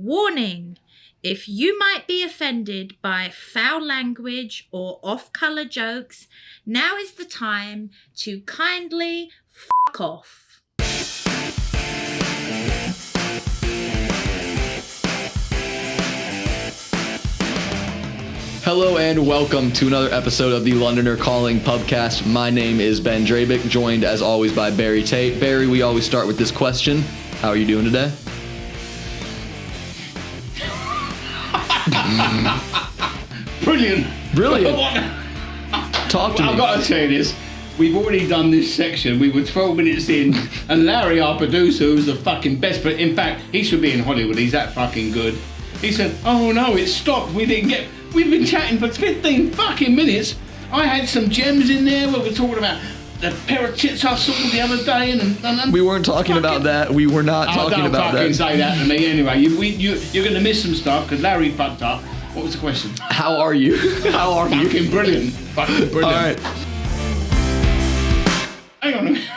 Warning. If you might be offended by foul language or off-color jokes, now is the time to kindly fuck off. Hello and welcome to another episode of the Londoner Calling Pubcast. My name is Ben Drabick, joined as always by Barry Tate. Barry, we always start with this question. How are you doing today? Brilliant. Brilliant. Talk to me. I've got to tell you this. We've already done this section. We were 12 minutes in, and Larry, our producer, who's the fucking best, but in fact, he should be in Hollywood. He's that fucking good. He said, "Oh no, it stopped. We've been chatting for 15 fucking minutes. I had some gems in there where we're talking about the pair of tits I saw the other day, and We weren't talking about that. We were not talking about that. Don't fucking say that to me anyway. You're going to miss some stuff because Larry fucked up. What was the question? How are you? How are you? Fucking brilliant. Fucking brilliant. All right. Hang on a minute.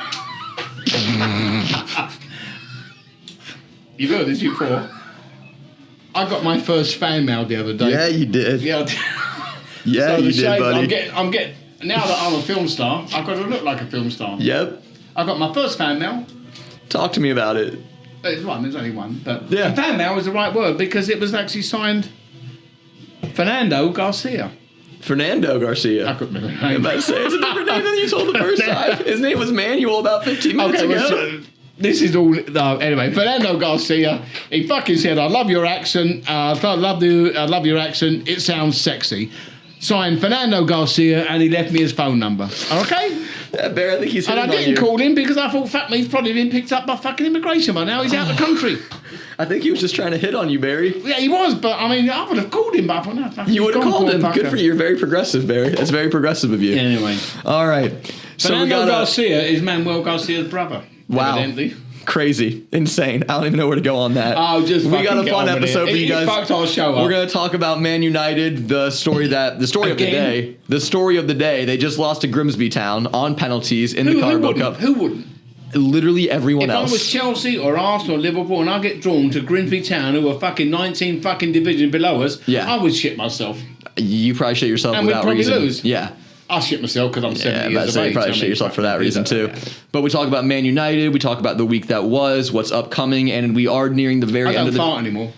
You've heard this before. I got my first fan mail the other day. Yeah, you did. Yeah, I did. Yeah, So you the did, shades, buddy. I'm getting. Now that I'm a film star, I've got to look like a film star. Yep. I got my first fan mail. Talk to me about it. There's only one. But Yeah. fan mail was the right word because it was actually signed Fernando Garcia. Fernando Garcia. I couldn't remember. I'm about to say, it's a different name than you told the first time. His name was Manuel about 15 minutes Okay, ago. well, this is all. No, anyway, Fernando Garcia. He fucking said, "I love your accent. I love your accent. It sounds sexy." Signed Fernando Garcia, and he left me his phone number. Okay. Yeah, Barry, I think he's And hitting I on you. didn't call him because I thought, fuck me, he's probably been picked up by fucking immigration by now. He's out of the country. I think he was just trying to hit on you, Barry. Yeah, he was, but I mean, I would have called him, but I thought, no, fucking You would have gone, called poor him. fucker. Good for you. You're very progressive, Barry. That's very progressive of you. Anyway, All right. So we Fernando got Garcia is Manuel Garcia's brother. Wow. Evidently. Crazy, insane. I don't even know where to go on that. Oh, just we got fucking a get fun on with episode it. for you He guys. fucked our show up. We're gonna talk about Man United, the story of the Again? day. The story of the day. They just lost to Grimsby Town on penalties in the Carabao Cup. Who wouldn't? Literally everyone If else. I was Chelsea or Arsenal or Liverpool and I get drawn to Grimsby Town, who are fucking 19 fucking division below us, Yeah. I would shit myself. You probably shit yourself And we'd without probably reason. lose. Yeah. I'll shit myself because I'm 70 Yeah, years but of you age. probably I shit mean, yourself for that fucking reason too. yeah. But we talk about Man United. We talk about the week that was, what's upcoming, and we are nearing the very I end don't of the. fart anymore.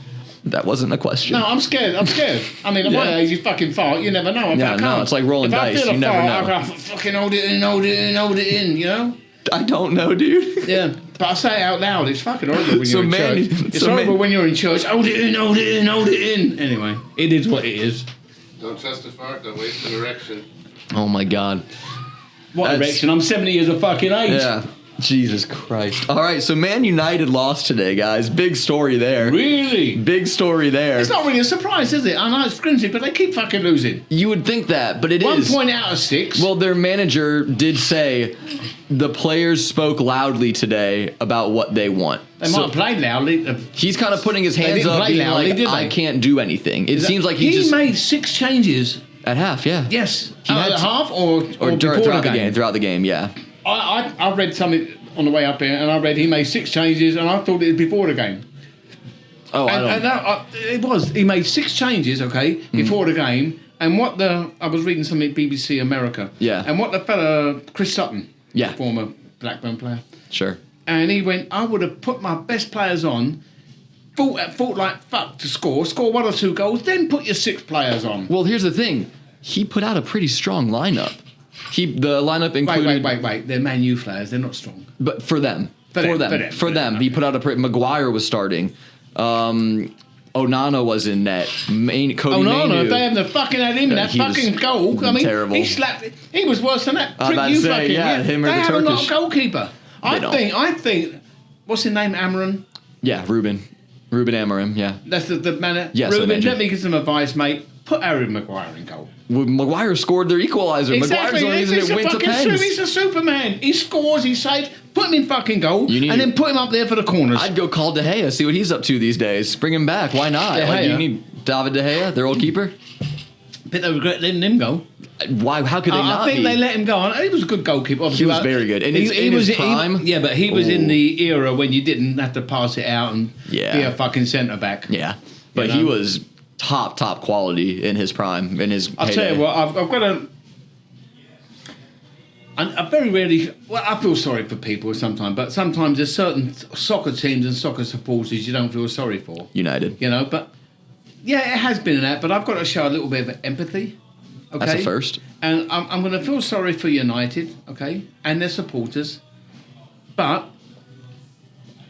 That wasn't a question. No, I'm scared. I mean, at my Yeah. age, you fucking fart. You never know. Yeah, I no, can't. it's like rolling if dice, I feel you a never fart, know. I fucking hold it in, you know? I don't know, dude. Yeah, but I say it out loud. It's fucking horrible when So you're in man- church. It's so horrible man- when you're in church. Hold it in. Anyway, it is what it is. Don't trust the fart, don't waste an erection. Oh my God. What That's- erection? I'm 70 years of fucking age. Yeah. Jesus Christ. All right, so Man United lost today, guys. Big story there. Really? Big story there. It's not really a surprise, is it? I know it's Grimsby, but they keep fucking losing. You would think that, but it 1 is. point out of 6. Well, their manager did say the players spoke loudly today about what they want. they So might have played loudly. he's kind of putting his hands didn't up, play being loudly, like, did they? I can't do anything. It seems like he just made 6 changes. at half, yeah. Yes. He had At to- half or before throughout the game? Throughout the game, yeah. I read something on the way up here, and I read he made 6 changes, and I thought it was before the game. Oh, And it was. He made 6 changes, okay, before the game. And I was reading something BBC America. Yeah. And what the fella, Chris Sutton, Yeah. former Blackburn player, Sure. and he went, I would have put my best players on, fought like fuck to score 1 or 2 goals, then put your 6 players on. Well, here's the thing. He put out a pretty strong lineup. The lineup included... Wait. They're Man U players. They're not strong. But for them. For them, He put out Maguire was starting. Onana was in net. Kobe No, Mainoo. if they hadn't fucking had him in that He was fucking goal, I mean, terrible. he slapped it. He was worse than that. I'm about to say, yeah, him or they the haven't got Turkish. a goalkeeper. don't. I think, what's his name, Amaran? Yeah, Ruben Amorim, yeah. That's the man. Yes, I Ruben, mentioned. let me give some advice, mate. Put Harry Maguire in goal. Well, Maguire scored their equalizer. Maguire's the only reason it went to pens. He's a Superman. He scores, he saves. Put him in fucking goal, You need and to- then put him up there for the corners. I'd go call De Gea, see what he's up to these days. Bring him back. Why not? De Like, Gea. you need David De Gea, their old keeper. Bet they regret letting him go. Why? How could they not I think be? they let him go on. He was a good goalkeeper. Obviously, He was very good. And in his prime? but he was in Ooh. the era when you didn't have to pass it out and Yeah. be a fucking centre back. Yeah, but You he know? was top quality in his prime. In his I'll tell you what, I've got a. I very rarely. Well, I feel sorry for people sometimes, but sometimes there's certain soccer teams and soccer supporters you don't feel sorry for. United. You know, but yeah, it has been that. But I've got to show a little bit of empathy. Okay, That's a first. And I'm going to feel sorry for United, okay, and their supporters, but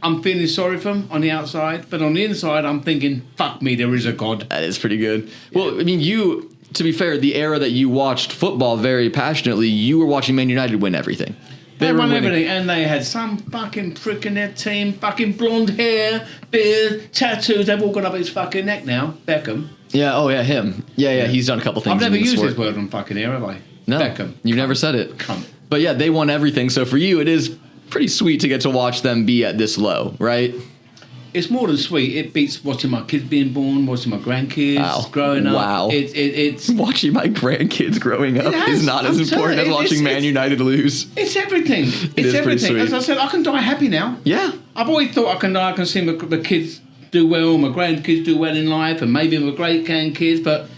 I'm feeling sorry for them on the outside. But on the inside, I'm thinking, fuck me, there is a God. That is pretty good. Well, I mean, you. To be fair, the era that you watched football very passionately, you were watching Man United win everything. They were won winning. everything, and they had some fucking prick in their team, fucking blonde hair, beard, tattoos. They've all got up his fucking neck now. Beckham. Yeah. Oh yeah, him. Yeah. He's done a couple things. I've never in the used sport. this word on fucking here, have I? No, Beckham. you've never said it. Cunt. But yeah, they won everything. So for you, it is pretty sweet to get to watch them be at this low, right? It's more than sweet. It beats watching my kids being born, watching my grandkids Wow. growing up. Wow. It's Watching my grandkids growing up has. is not as I'm important as telling you, watching it's- Man United lose. it's everything. is It's pretty everything. sweet. As I said, I can die happy now. Yeah. I've always thought I can die. I can see my kids do well, my grandkids do well in life, and maybe my great grandkids, but.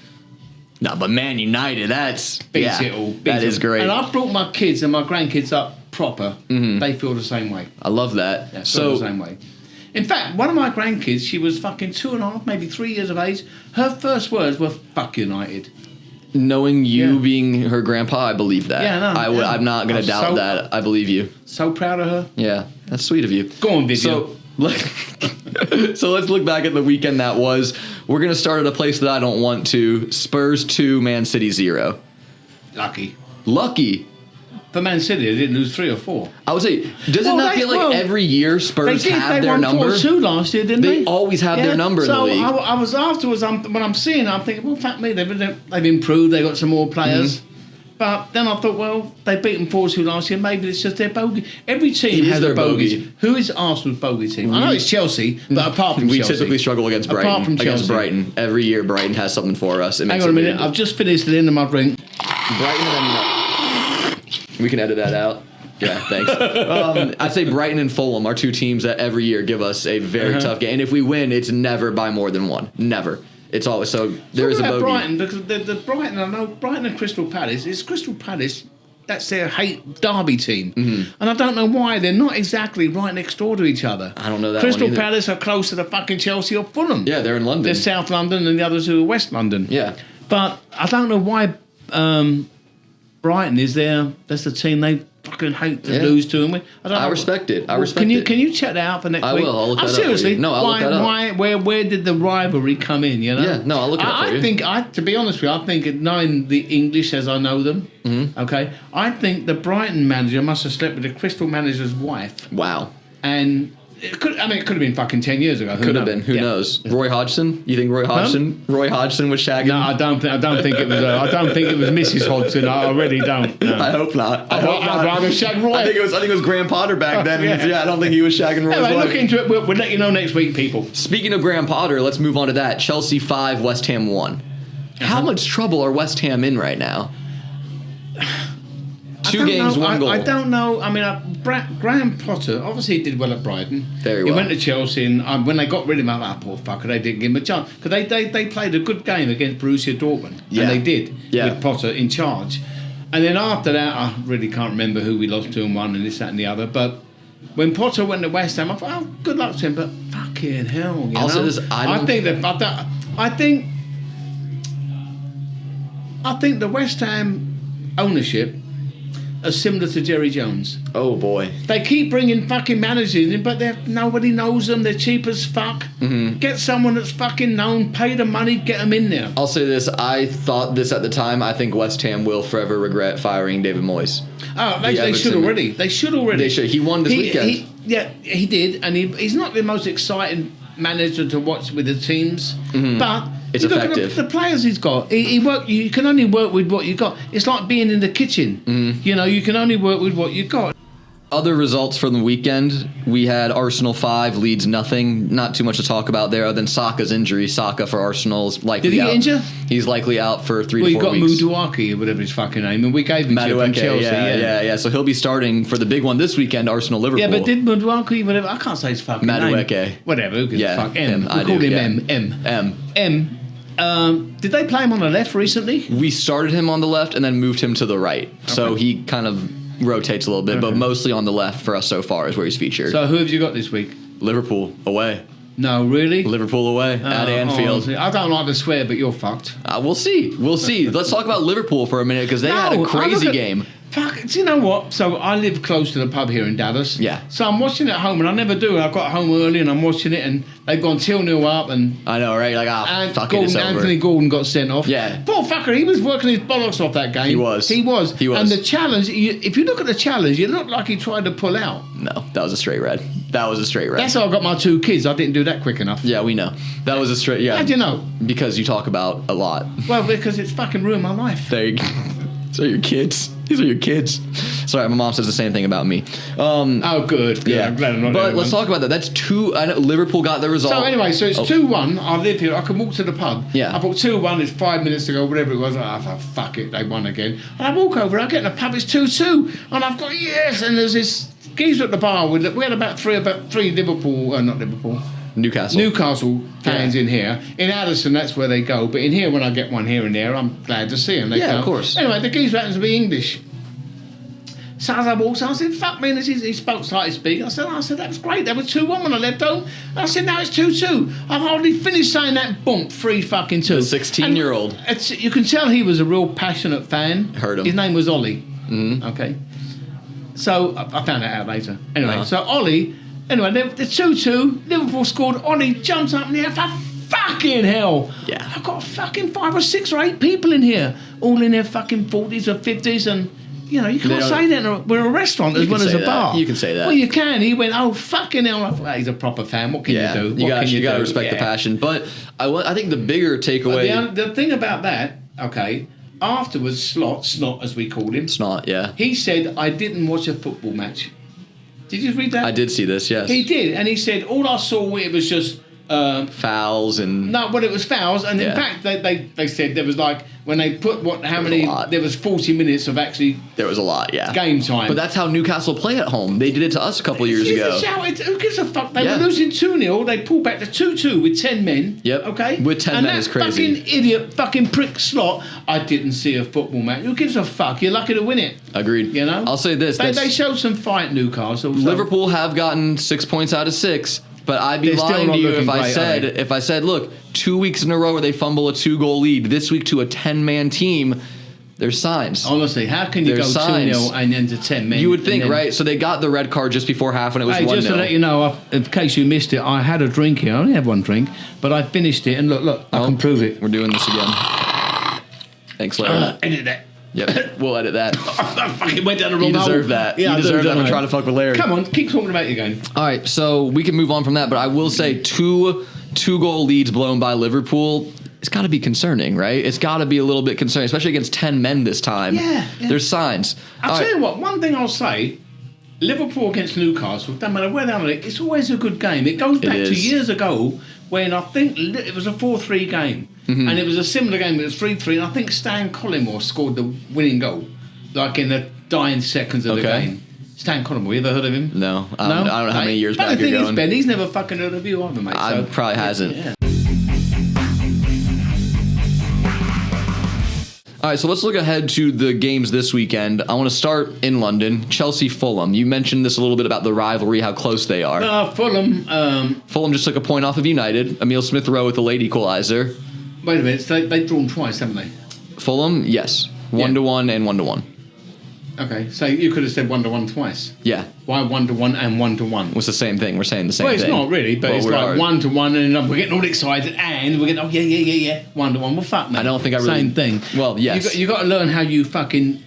No, but Man United, that's Beats yeah, it all. that is great. And I've brought my kids and my grandkids up proper. They feel the same way. I love that. Yeah, feel So the same way. In fact, one of my grandkids, she was fucking 2.5, maybe 3 years of age. Her first words were "fuck United." knowing you Yeah. being her grandpa, I believe that. Yeah, no, yeah. I'm not gonna I'm doubt so- that. I believe you. So proud of her. Yeah, that's sweet of you. Go on, Vivian. So, so let's look back at the weekend that was. We're gonna start at a place that I don't want to. Spurs 2, Man City 0. Lucky. Lucky. For Man City, they didn't lose 3 or 4. I would say, does it Well, not they- feel like well, every year Spurs have They their won number? 4-2 last year, didn't they? They always have their number in the so league. I was afterwards, when I'm seeing it, I'm thinking, well, fuck me, they've improved, they've got some more players. Mm-hmm. But then I thought, well, they beat them 4-2 last year, maybe it's just their bogey. Every team It is has their their bogeys. bogey. Who is Arsenal's bogey team? I know it's Chelsea, but apart from We Chelsea. typically struggle against Brighton. Apart from Against Chelsea. Brighton. Every year Brighton has something for us. It Hang makes on a it minute, weird. I've just finished the end of my drink. Brighton and then we can edit that out. Yeah, thanks. I'd say Brighton and Fulham are two teams that every year give us a very tough game. And if we win, it's never by more than one. Never. It's always so there is a Talk about bogey. Brighton, because the Brighton, I know Brighton and Crystal Palace, it's Crystal Palace, that's their hate derby team. Mm-hmm. And I don't know why, they're not exactly right next door to each other. I don't know that Crystal one either. Palace are close to the fucking Chelsea or Fulham. Yeah, they're in London. They're South London and the others are West London. Yeah. But I don't know why Brighton is there. That's the team they fucking hate to Yeah. lose to. And I respect it. I respect can you, it. Can you check that out for next I week? will. I'll look that up for seriously. you. No, I'll why, look that up. Where did the rivalry come in? You know? Yeah, no, I'll look it up for you. I think, to be honest with you, I think knowing the English as I know them, Mm-hmm. okay, I think the Brighton manager must have slept with the Crystal manager's wife, Wow. and it could have been fucking 10 years ago. Could have been. Who Yeah. knows? Roy Hodgson? You think Roy Hodgson? Roy Hodgson was shagging? No, I don't think it was. I don't think it was Mrs. Hodgson. I really don't. No. I hope not. I'd rather shag Roy. I think it was Graham Potter back then. yeah. Yeah, I don't think he was shagging Roy's Anyway, wife. look into it. We'll let you know next week, people. Speaking of Graham Potter, let's move on to that. Chelsea 5, West Ham 1. How much trouble are West Ham in right now? Two games, one goal. I don't know. I mean, Graham Potter, obviously he did well at Brighton. Very He well. went to Chelsea, and when they got rid of him, I thought, poor fucker, they didn't give him a chance. Because they played a good game against Borussia Dortmund. Yeah. And they did, Yeah. with Potter in charge. And then after that, I really can't remember who we lost to and won and this, that and the other. But when Potter went to West Ham, I thought, oh, good luck to him. But fucking hell, you I'll say know? this, I think the West Ham ownership are similar to Jerry Jones. Oh, boy. They keep bringing fucking managers in, but nobody knows them. They're cheap as fuck. Mm-hmm. Get someone that's fucking known, pay the money, get them in there. I'll say this. I thought this at the time. I think West Ham will forever regret firing David Moyes. Oh, The they should Everton- already. They should already. They should. He won this weekend. He did, and he's not the most exciting manager to watch with the teams, but It's you look at effective. the players he's got. You can only work with what you got. It's like being in the kitchen. You know, you can only work with what you got. Other results from the weekend, we had Arsenal 5, Leeds nothing. Not too much to talk about there other than Saka's injury. Saka for Arsenal is likely out. Did he get injured? He's likely out for 3 Well, to you 4 got weeks. Muduaki, or whatever his fucking name, and we gave him to him from Madueke, Chelsea. yeah. So he'll be starting for the big one this weekend, Arsenal-Liverpool. Yeah, but did Muduaki, whatever, I can't say his fucking Madueke. name. Whatever, who gives a fuck? M. I We call do, him yeah. M. Did they play him on the left recently? We started him on the left and then moved him to the right. So he kind of rotates a little bit, but mostly on the left for us so far is where he's featured. So who have you got this week? Liverpool away. No, really? Liverpool away at Anfield. I don't like to swear, but you're fucked. We'll see. Let's talk about Liverpool for a minute because they had a crazy game. Fuck, do you know what? So I live close to the pub here in Dallas. Yeah. So I'm watching it at home, and I never do. I got home early, and I'm watching it, and they've gone 2-0 up, and I know, right? Like, and fuck it, it's over. Anthony Gordon got sent off. Yeah. Poor fucker, he was working his bollocks off that game. He was. And the challenge, if you look at the challenge, it looked like he tried to pull out. No, that was a straight red. That's how I got my 2 kids. I didn't do that quick enough. Yeah, we know. That was a straight, yeah. How'd you know? Because you talk about a lot. Well, because it's fucking ruined my life. There you go. These are your kids. These are your kids. Sorry, my mom says the same thing about me. Oh, good. Yeah. I'm glad I'm not But let's talk about that. That's 2. I know Liverpool got the result. So anyway, so it's 2-1. I live here. I can walk to the pub. Yeah. I thought 2-1. It's 5 minutes ago, whatever it was. I thought, fuck it, they won again. And I walk over. I get in the pub. It's 2-2, and I've got yes. And there's this geezer at the bar. We had about three Liverpool, not Liverpool. Newcastle fans in here. In Addison, that's where they go. But in here, when I get one here and there, I'm glad to see them. They Yeah, come. of course. Anyway, the geezer happens to be English. So as I walked, I said, fuck me, and he spoke like speak. I said, that was great. They were 2-1 when I left home. And I said, now it's 2-2. I've hardly finished saying that, bump, 3-2. The 16-year-old. You can tell he was a real passionate fan. Heard him. His name was Ollie. Mm-hmm. Okay. So I found that out later. Anyway, so Ollie, the 2-2, Liverpool scored. Ollie jumps up in the air for fucking hell. Yeah. I've got fucking 5 or 6 or 8 people in here, all in their fucking 40s or 50s, and you know, you can't say that. We're a restaurant as well as a bar. You can say that. Well, you can. He went, oh, fucking hell. I thought, he's a proper fan. What can you do? You got to respect the passion. But I think the bigger takeaway... The thing about that, okay, afterwards, Snot, as we called him. Snot, yeah. He said, I didn't watch a football match. Did you read that? I did see this, yes. He did. And he said, all I saw, it was just... fouls and... No, well, it was fouls. And in fact, they said there was like... When they put there was 40 minutes of actually there was a lot, yeah. Game time. But that's how Newcastle play at home. They did it to us a couple of years ago. Who gives a fuck? They were losing 2-0. They pulled back to 2-2 with 10 men. Yep. Okay. With 10 men is crazy. And that fucking idiot, fucking prick Slot. I didn't see a football match. Who gives a fuck? You're lucky to win it. Agreed. You know. I'll say this. They showed some fight, Newcastle. So. Liverpool have gotten 6 points out of 6. But I'd be lying to you if I said, look, 2 weeks in a row where they fumble a 2-goal lead, this week to a 10-man team, there's signs. Honestly, how can you go 2-0 and then to 10 men? You would think, right? So they got the red card just before half when it was 1-0. Just to let you know, in case you missed it, I had a drink here. I only had one drink, but I finished it, and look, I can prove it. We're doing this again. Thanks, Larry. Edit that. Yep, we'll edit that. I fucking went down the wrong hole. You deserve that. Yeah, you deserve that for trying to fuck with Larry. Come on, keep talking about your game. All right, so we can move on from that, but I will say two-goal leads blown by Liverpool. It's got to be concerning, right? It's got to be a little bit concerning, especially against 10 men this time. Yeah. There's signs. I'll tell you what, one thing I'll say, Liverpool against Newcastle, no matter where they're on it, it's always a good game. It goes back to years ago when I think it was a 4-3 game. Mm-hmm. And it was a similar game, it was 3-3, and I think Stan Collymore scored the winning goal, like in the dying seconds of the game. Stan Collymore, you ever heard of him? No. I don't know how many years back you're going. The thing is, Ben, he's never fucking heard of you either, mate. Probably hasn't. Yeah. All right, so let's look ahead to the games this weekend. I want to start in London. Chelsea-Fulham. You mentioned this a little bit about the rivalry, how close they are. Fulham... Fulham just took a point off of United. Emile Smith-Rowe with a late equalizer. Wait a minute, they've drawn twice, haven't they? Fulham, yes. 1-1 and 1-1. Okay, so you could have said 1-1 twice. Yeah. Why 1-1 and 1-1? It's the same thing. We're saying the same thing. Well, it's not really, but it's like 1-1, and we're getting all excited, and we're getting, 1-1. Well, fuck, mate. I don't think I really... Same thing. Well, yes. You got to learn how you fucking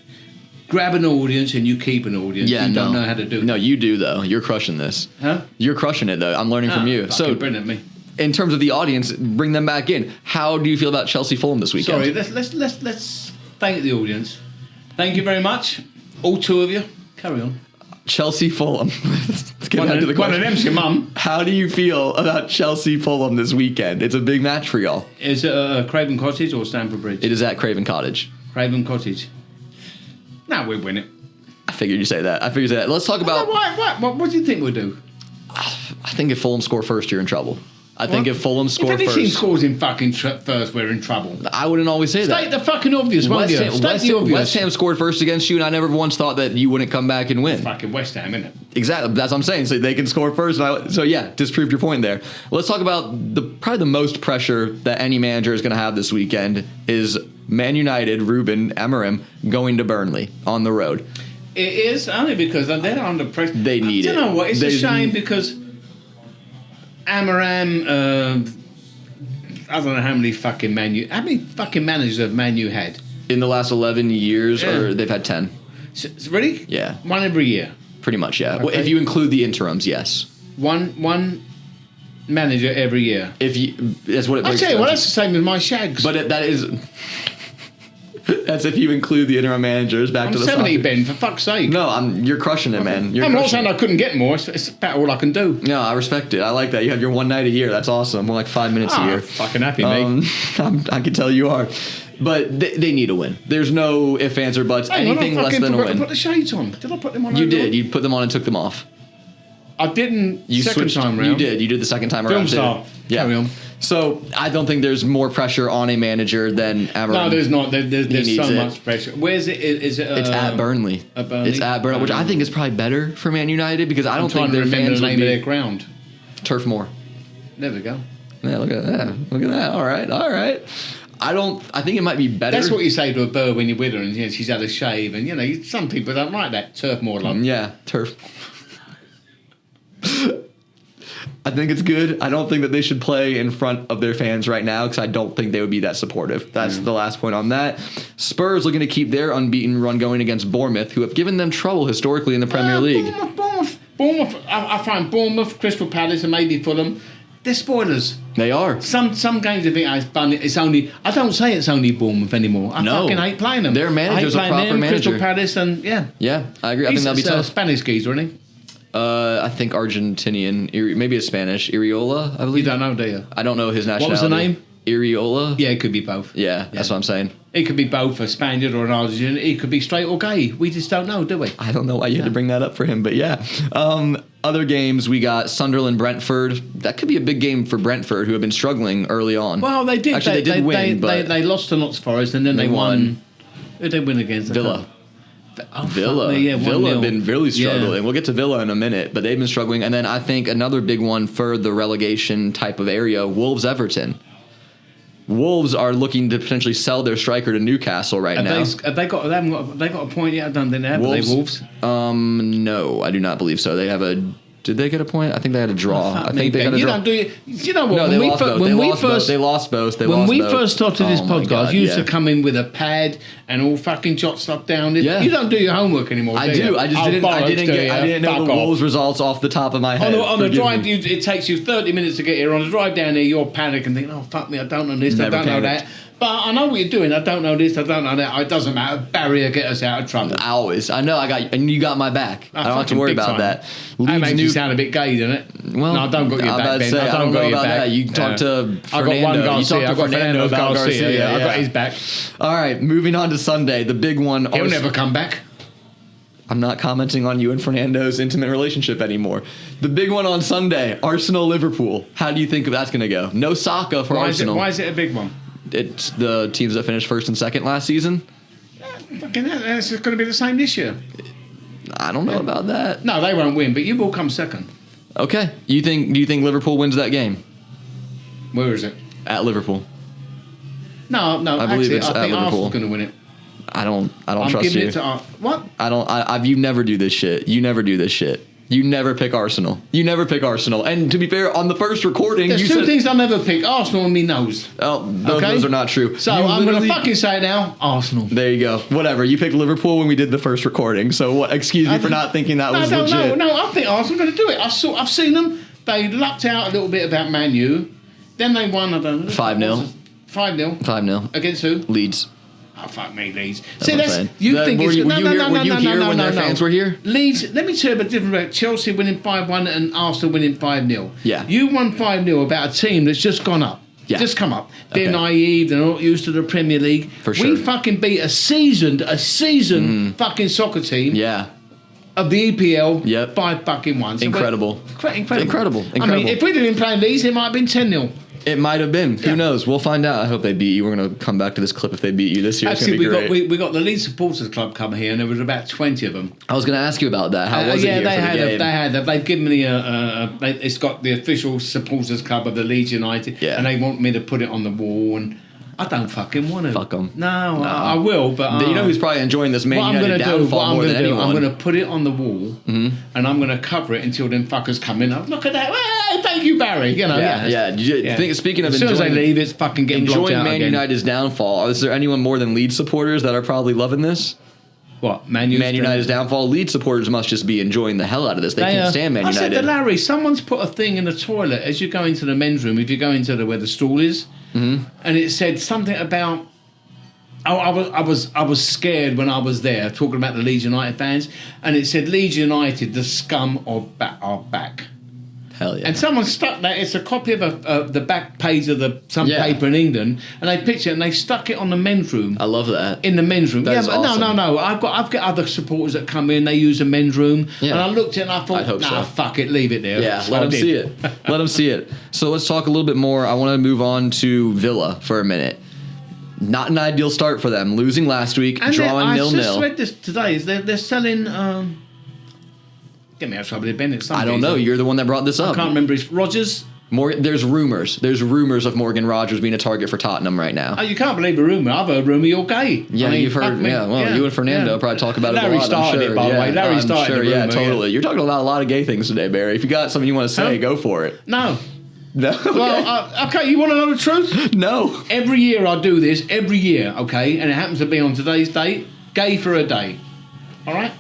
grab an audience and you keep an audience. Yeah, you don't know how to do it. No, you do, though. You're crushing this. Huh? You're crushing it, though. I'm learning from you. So, brilliant, me. In terms of the audience, bring them back in. How do you feel about Chelsea-Fulham this weekend? Sorry, let's thank the audience. Thank you very much. All 2 of you. Carry on. Chelsea Fulham. Let's get back to the One of question. them's your mum. How do you feel about Chelsea Fulham this weekend? It's a big match for y'all. Is it Craven Cottage or Stamford Bridge? It is at Craven Cottage. Craven Cottage. No, we'll win it. I figured you say that. Let's talk about. What do you think we'll do? I think if Fulham score first, you're in trouble. I think if Fulham score If any team first, scores in fucking first, we're in trouble. I wouldn't always say State that. the fucking obvious, won't West you? Ham, State the obvious. West Ham scored first against you, and I never once thought that you wouldn't come back and win. Fucking West Ham, innit? Exactly, that's what I'm saying. So they can score first. So yeah, disproved your point there. Let's talk about probably the most pressure that any manager is going to have this weekend is Man United, Ruben Amorim, going to Burnley on the road. It is only because they're under pressure. They need Do you it. know what? It's a They- shame because Amorim. I don't know how many fucking managers have Man U had? In the last 11 years, Yeah. or they've had 10. Really? Yeah. One every year. Pretty much, yeah. Okay. If you include the interims, yes. One manager every year. If you, that's what it I breaks tell you down what, to. that's the same as my shags. But that is. That's if you include the interim managers back I'm to the 70, soccer. Ben, for fuck's sake. No, you're crushing it, man. You're I'm not crushing saying it. I couldn't get more. It's about all I can do. No, I respect it. I like that. You have your one night a year. That's awesome. More like 5 minutes a year. Fucking happy, mate. I can tell you are. But they need a win. There's no ifs, ands, or buts. Hang on, Anything I less fucking than a forgot to win. put the shades on. Did I put them on? You earlier did. on? You put them on and took them off. I didn't. You second switched. time round. You did. You did the second time Film around. too. star. Yeah. Carry on. So I don't think there's more pressure on a manager than Amorim. No, there's not. There's needs so it. much pressure. Where's it? Is it? It's at Burnley. At Burnley? It's at Burnley, which I think is probably better for Man United because I I'm don't trying think to their remember fans the would name of their be ground. Turf Moor. There we go. Yeah, look at that. Look at that. All right. I think it might be better. That's what you say to a bird when you're with her and she's had a shave. And, some people don't like that. Turf more love. Yeah, turf. I think it's good. I don't think that they should play in front of their fans right now because I don't think they would be that supportive. That's the last point on that. Spurs looking to keep their unbeaten run going against Bournemouth, who have given them trouble historically in the Premier League. Bournemouth. I find Bournemouth, Crystal Palace, and maybe Fulham. They're spoilers. They are. Some games I think it's only. I don't say it's only Bournemouth anymore. I No. fucking hate playing them. Their manager's a I hate playing proper them, manager. Crystal Palace and yeah. Yeah, I agree. I think that'll be He's a tough. Spanish geezer, isn't he? I think Argentinian, maybe a Spanish, Iriola, I You believe. don't know, do you? I don't know his What nationality. was the name? Iriola? Yeah, it could be both. Yeah, that's what I'm saying. It could be both a Spaniard or an Argentinian. It could be straight or gay. We just don't know, do we? I don't know why you had to bring that up for him, but yeah. Other games, we got Sunderland, Brentford. That could be a big game for Brentford, who have been struggling early on. Well, they did. Actually, they did win, but they lost to Notts Forest and then they won. Who did they win against? Villa. Oh, Villa. fuck me, yeah, Villa 1-0. have been really struggling. Yeah. We'll get to Villa in a minute, but they've been struggling. And then I think another big one for the relegation type of area, Wolves-Everton. Wolves are looking to potentially sell their striker to Newcastle right now. Have they got a point yet? I don't think they have. Wolves. No, I do not believe so. They have a. Did they get a point? I think they had a draw. I think they got a you draw. don't do it. You know what? No, they lost both. They lost both. When we first started this Oh my podcast, God, you used yeah. to come in with a pad and all fucking jot stuff down. Yeah. You don't do your homework anymore. I do. do. You? I just Oh, didn't. I bollocks, didn't do get. you? I didn't know Fuck the off. Wolves results off the top of my head. On the Forgive drive, me. it takes you 30 minutes to get here. On the drive down here, you're panicking, thinking, "Oh fuck me, I don't know this, Never I don't know panicked. that." But I know what you're doing. I don't know this, I don't know that. It doesn't matter. Barrier, get us out of trouble. I always. I know. I got. And you got my back. I don't have to worry about that. That Leeds makes you new. sound a bit gay, doesn't it? Well, no, I don't got your I'm back, about to Ben. say, I don't got know your about back. that. You talk to I got one Fernando. Garcia. You talk to I got Fernando about Garcia. Garcia. I got yeah. his back. All right, moving on to Sunday, the big one. He'll never come back. I'm not commenting on you and Fernando's intimate relationship anymore. The big one on Sunday, Arsenal-Liverpool. How do you think that's going to go? No Saka for Arsenal. Why is it a big one? It's the teams that finished first and second last season. Fucking hell, it's going to be the same this year. I don't know about that. No, they won't win, but you will come second. Okay. Do you think Liverpool wins that game? Where is it? At Liverpool. No, I believe actually, it's I at think Liverpool. Arsenal's going to win it. I don't I'm trust giving you. it to what? You never do this shit. You never do this shit. You never pick Arsenal. You never pick Arsenal. And to be fair, on the first recording, There's you two said, things I'll never pick: Arsenal and me nose. oh, Okay? those are not true. So You I'm going to literally- fucking say it now: Arsenal. There you go. Whatever. You picked Liverpool when we did the first recording. So what? Excuse me for not thinking that was legit. No, I think Arsenal are going to do it. I've seen them. They lucked out a little bit about Man U. Then they won. I don't know. 5-0. 5-0 5-0. against who? Leeds. Oh, fuck me, Leeds. That's See, what I'm that's saying. you That- think were it's you- were you here- were you here when their no. fans were here? Leeds. Let me tell you about different. About Chelsea winning 5-1 and Arsenal winning 5-0. Yeah. You won 5-0 about a team that's just gone up. Yeah. Just come up. They're Okay. naive. They're not used to the Premier League. For sure. We fucking beat a seasoned fucking soccer team Yeah. of the EPL. Yep. 5 fucking 1. So Incredible. Incredible. I Incredible. mean, if we'd have been playing Leeds, it might have been 10-0. It might have been. Yeah. Who knows? We'll find out. I hope they beat you. We're going to come back to this clip if they beat you this year. Actually, it's going to be great. we got the Leeds Supporters Club come here, and there was about 20 of them. I was going to ask you about that. How was it here for the game? They've given me it's got the official supporters club of the Leeds United, Yeah. and they want me to put it on the wall, and I don't fucking want to. Fuck 'em. No, I will, but You know who's probably enjoying this Man what I'm United going to do, downfall what I'm more going than to do, anyone? I'm going to put it on the wall, and I'm going to cover it until them fuckers come in. Look at that! Hey, thank you, Barry. You know, Yeah. Did you Yeah. think, speaking of as soon as they enjoying, leave, it's fucking getting blocked enjoying out Man again. United's downfall, is there anyone more than Leeds supporters that are probably loving this? What Man United's downfall. Leeds supporters must just be enjoying the hell out of this. They can't stand Man I said to United. Larry, someone's put a thing in the toilet as you go into the men's room. If you go into where the stool is, and it said something about. Oh, I was scared when I was there talking about the Leeds United fans, and it said Leeds United, the scum are back. Hell yeah. And someone stuck that. It's a copy of the back page of some Yeah. paper in England, and they picture it and they stuck it on the men's room. I love that. In the men's room, That is but awesome. no. I've got other supporters that come in. They use the men's room, Yeah. and I looked at it and I I'd thought, hope nah, so. fuck it, leave it there. Yeah, So let I them did. see it. Let them see it. So let's talk a little bit more. I want to move on to Villa for a minute. Not an ideal start for them. Losing last week, And drawing I just 0-0. read this today. Is they're selling? Get me out of trouble, here, Ben. It's I don't know. You're the one that brought this I up. can't remember. It's Rogers. There's rumors. There's rumors of Morgan Rogers being a target for Tottenham right now. Oh, you can't believe a rumor. I've heard rumor you're gay. Yeah, I mean, you've fuck heard. me. Yeah, well, you and Fernando probably talk about Larry it a lot. started I'm sure. it, by the way. Larry I'm started sure. the Yeah, rumor, totally. You're talking about a lot of gay things today, Barry. If you got something you want to say, Huh? go for it. No. No. Okay. Well, okay. You want to know the truth? No. Every year I do this. Every year, okay, and it happens to be on today's date. Gay for a day. All right.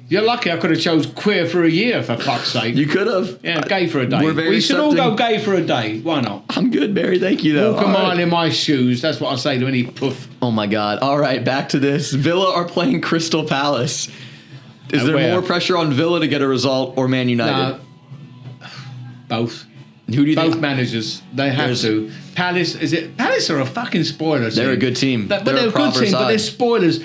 You're lucky. I could have chose queer for a year, for fuck's sake. You could have. Yeah, gay for a day. We're very We should all go accepting. gay for a day. Why not? I'm good, Barry. Thank you, though. Walk a All mile right. in my shoes. That's what I say to any poof. Oh my God! All right, back to this. Villa are playing Crystal Palace. Is there where? more pressure on Villa to get a result or Man United? Both. Who do you Both think? managers. They have There's- to. Palace, is it? Palace are a fucking spoiler. They're a good team. But They're they're a a good proper team, but they're side. spoilers.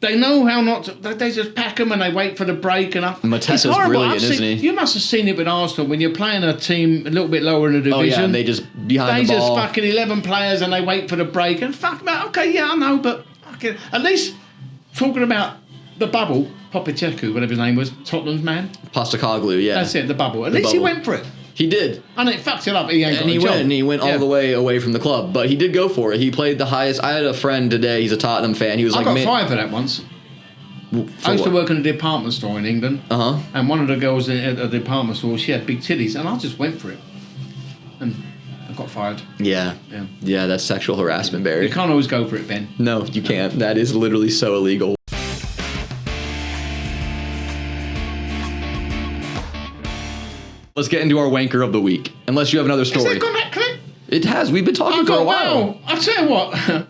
They know how not to. They just pack them and they wait for the break and up. Mateta's It's horrible. brilliant, I've seen- isn't he? You must have seen it with Arsenal when you're playing a team a little bit lower in the division. Oh yeah, and they just behind They the just ball. fucking 11 players and they wait for the break and fuck man. Okay, yeah, I know, but fucking, at least talking about the bubble, Popocheco, whatever his name was, Tottenham's man. Postacoglu, yeah. That's it, the bubble. At least he bubble. went for it. He did. And it fucked it up. He ain't got And he a job. went. And he went all Yeah. the way away from the club, but he did go for it. He played the highest. I had a friend today. He's a Tottenham fan. He was I like, got "Man, fired for that once. for I used to what?" work in a department store in England. Uh huh. And one of the girls at the department store, she had big titties, and I just went for it. And I got fired. Yeah. Yeah. Yeah, that's sexual harassment, You Barry. can't always go for it, Ben. No, you can't. That is literally so illegal. Let's get into our wanker of the week. Unless you have another Has story. it got that clip? It has. We've been talking for a while. Wow. I'll tell you what.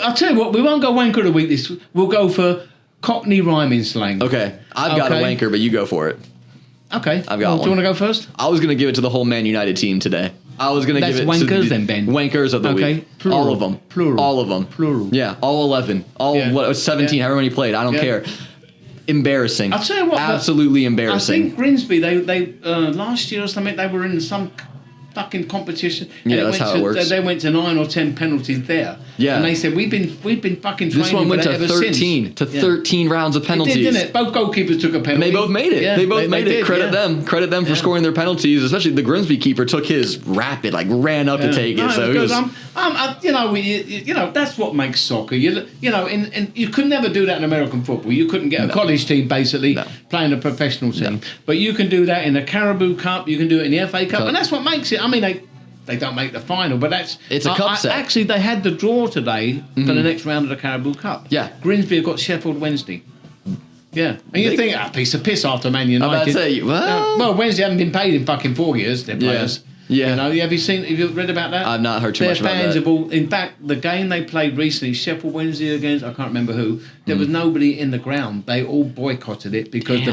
I'll tell you what. We won't go wanker of the week this. We'll go for Cockney rhyming slang. Okay. I've got a Okay. wanker, but you go for it. Okay. I've got Do one. you want to go first? I was going to give it to the whole Man United team today. I was going to That's give it to wankers the then, Ben. Wankers of the Okay. week. Plural. All of them. Plural. All of them. Plural. Yeah, all 11. All Yeah. what 17, Yeah. however many played. I don't Yeah. care. Embarrassing. I'll tell you what. Absolutely I embarrassing. think Grimsby, they last year or something, they were in some fucking competition. and Yeah, it that's went how it to- works. They went to 9 or 10 penalties there. Yeah. And they said we've been fucking training This one for went that to ever 13 since. to Yeah. 13 rounds of It penalties. did, didn't it? Both goalkeepers took a penalty. And they both made it. Yeah, they both made it. did, Credit yeah. them. Credit them for Yeah. scoring their penalties. Especially the Grimsby keeper took his rapid, ran up to take No, it. So it because was. you know, that's what makes soccer. You know, and you could never do that in American football. You couldn't get a college team basically No. playing a professional team, No. but you can do that in the Caribou Cup. You can do it in the FA Cup, Cup. and that's what makes it. I mean, they don't make the final, but that's It's a cup set. Actually, they had the draw today for the next round of the Caribou Cup. Yeah. Grimsby have got Sheffield Wednesday. Yeah, and you They- think piece of piss after Man United. about to say, well- Wednesday haven't been paid in fucking 4 years. Their Yeah. players. Yeah. You know, have you read about that? I've not heard too much about fans that. Have all, in fact, the game they played recently, Sheffield Wednesday against, I can't remember who, there was nobody in the ground. They all boycotted it because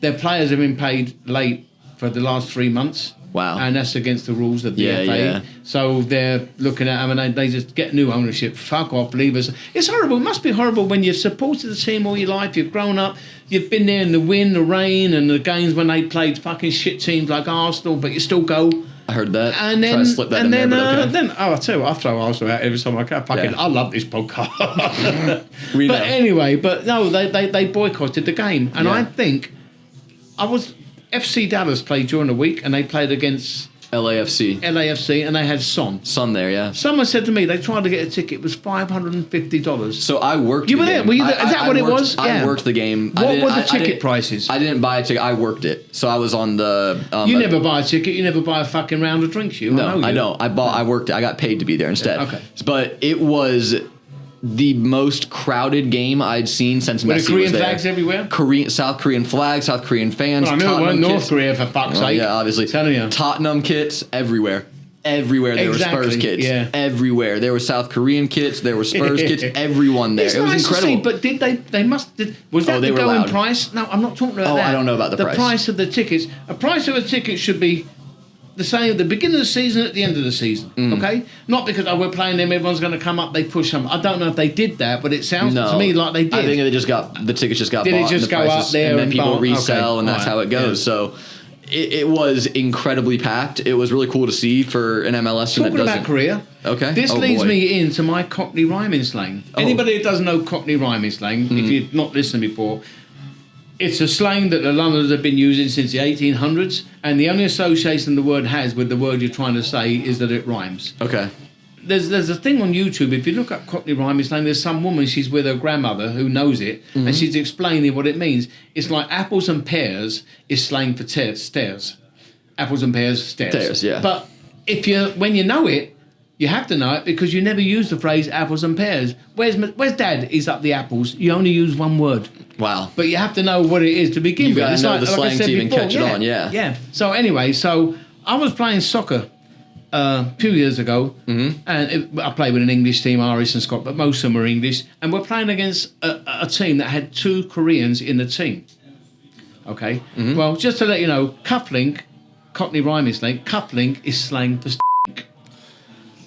their players have been paid late for the last 3 months. Wow. And that's against the rules of the Yeah, FA. yeah. So they're looking at them and they just get new ownership. Fuck off, leave us. It's horrible. It must be horrible when you've supported the team all your life. You've grown up. You've been there in the wind, the rain, and the games when they played fucking shit teams like Arsenal, but you still go. I heard that. And then, Try to slip that in there, but okay. I tell you what, I throw Arsenal out every time I can. Fucking, Yeah. I love this podcast. We know. But anyway, no, they boycotted the game, and Yeah. I think FC Dallas played during the week, and they played against LAFC. LAFC, and they had Son. Son there, yeah. Someone said to me they tried to get a ticket. It was $550. So I worked. You the were there? game. Were you there? Is I- that I what it worked- was? I Yeah. worked the game. What were the I ticket didn't- prices? I didn't buy a ticket. I worked it. So I was on the. You never buy a ticket. You never buy a fucking round of drinks. You? No, I you. don't. I worked it. I got paid to be there instead. Okay. But it was the most crowded game I'd seen since Were Messi the Korean was there. flags everywhere? South Korean flags, South Korean fans. Well, I knew it Tottenham weren't North kits. Korea for fuck's Well, sake. yeah, obviously. Telling you. Tottenham kits everywhere. Everywhere there Exactly, were Spurs kits. yeah. Everywhere. There were South Korean kits. There were Spurs kits. Everyone there. It's it was nice incredible. to see, but did they must did, was that Oh, they the were going loud. price? No, I'm not talking about Oh, that. I don't know about the price. The price of the tickets. A price of a ticket should be the same at the beginning of the season, at the end of the season. Mm. Okay, not because we're playing them, everyone's going to come up, they push them. I don't know if they did that, but it sounds No, to me like they did. I think the tickets just got Did it bought. just and the go prices, up there and then and people bought- resell, okay, and that's alright, how it goes. yeah. So it was incredibly packed. It was really cool to see for an MLS team that Talking doesn't. about Korea, Okay. this Oh, leads boy. me into my Cockney rhyming slang. Oh. Anybody that doesn't know Cockney rhyming slang, if you've not listened before, it's a slang that the Londoners have been using since the 1800s, and the only association the word has with the word you're trying to say is that it rhymes. Okay. There's a thing on YouTube, if you look up Cockney rhyming slang, there's some woman, she's with her grandmother who knows it, and she's explaining what it means. It's like apples and pears is slang for stairs. Apples and pears, stairs. Stairs, yeah. But when you know it, you have to know it because you never use the phrase apples and pears. Where's Dad? He's up the apples. You only use one word. Wow. But you have to know what it is to begin You with. gotta It's know like the I slang said to even before, catch it on, yeah. Yeah. So anyway, I was playing soccer a few years ago, and I played with an English team, Irish and Scot, but most of them were English, and we're playing against a team that had 2 Koreans in the team. Okay? Well, just to let you know, cufflink, Cockney rhyming slang, cufflink is slang for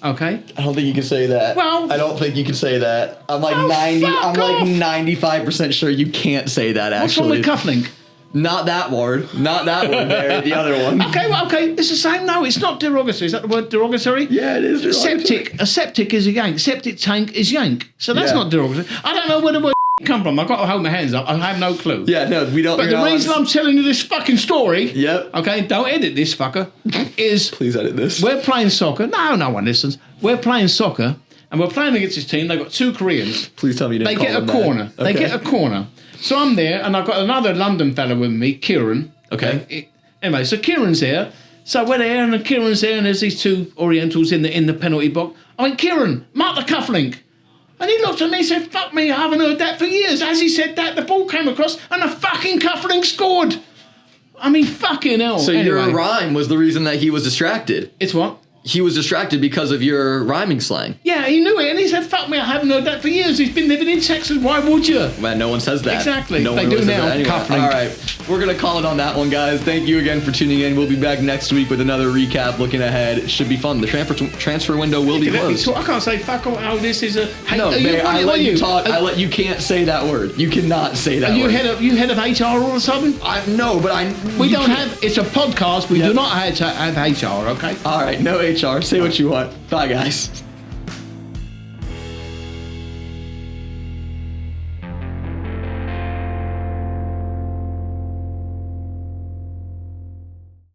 okay? I don't think you can say that. Well- I don't think you can say that. I'm like Oh, 90. fuck I'm like off. 95% sure you can't say that. What's wrong Actually, with cufflink? not that word. Not that word. There, the other one. Okay, it's the same. No, it's not derogatory. Is that the word derogatory? Yeah, it is derogatory. A septic is a yank. Septic tank is yank. So that's Yeah. not derogatory. I don't know where the word come from. I've got to hold my hands up. I have no clue. Yeah, no, we don't. But you're the not reason allowed I'm telling you this fucking story, Yep. okay, don't edit this fucker, is Please edit this. we're playing soccer. No one listens. We're playing soccer, and we're playing against this team. They've got 2 Koreans. Please tell me you didn't They call get a them corner. that. They Okay. get a corner. So I'm there, and I've got another London fella with me, Kieran. Okay. Anyway, so Kieran's there. So we're there, and Kieran's there, and there's these 2 Orientals in the penalty box. I went, Kieran, mark the cufflink. And he looked at me and said, fuck me, I haven't heard that for years. As he said that, the ball came across, and the fucking cufflink scored. I mean, fucking hell. So anyway, your rhyme was the reason that he was distracted. It's what? He was distracted because of your rhyming slang. Yeah, he knew it, and he said, fuck me, I haven't heard that for years. He's been living in Texas, why would you? Man, no one says that. Exactly. No They one do really says now. that anyway. Cufflink. All right, we're gonna call it on that one, guys. Thank you again for tuning in. We'll be back next week with another recap. Looking ahead, it should be fun. The transfer window will be Let me closed. talk. I can't say fuck all. Oh, this is a. Hey, No, are you- man, I what let are you talk. Are, You can't say that word. You cannot say that are you word. head of HR all of a sudden? No, but We you don't can't- have. It's a podcast. We Yep. do not have HR. Okay. All right, no HR. Say what you want. Bye, guys.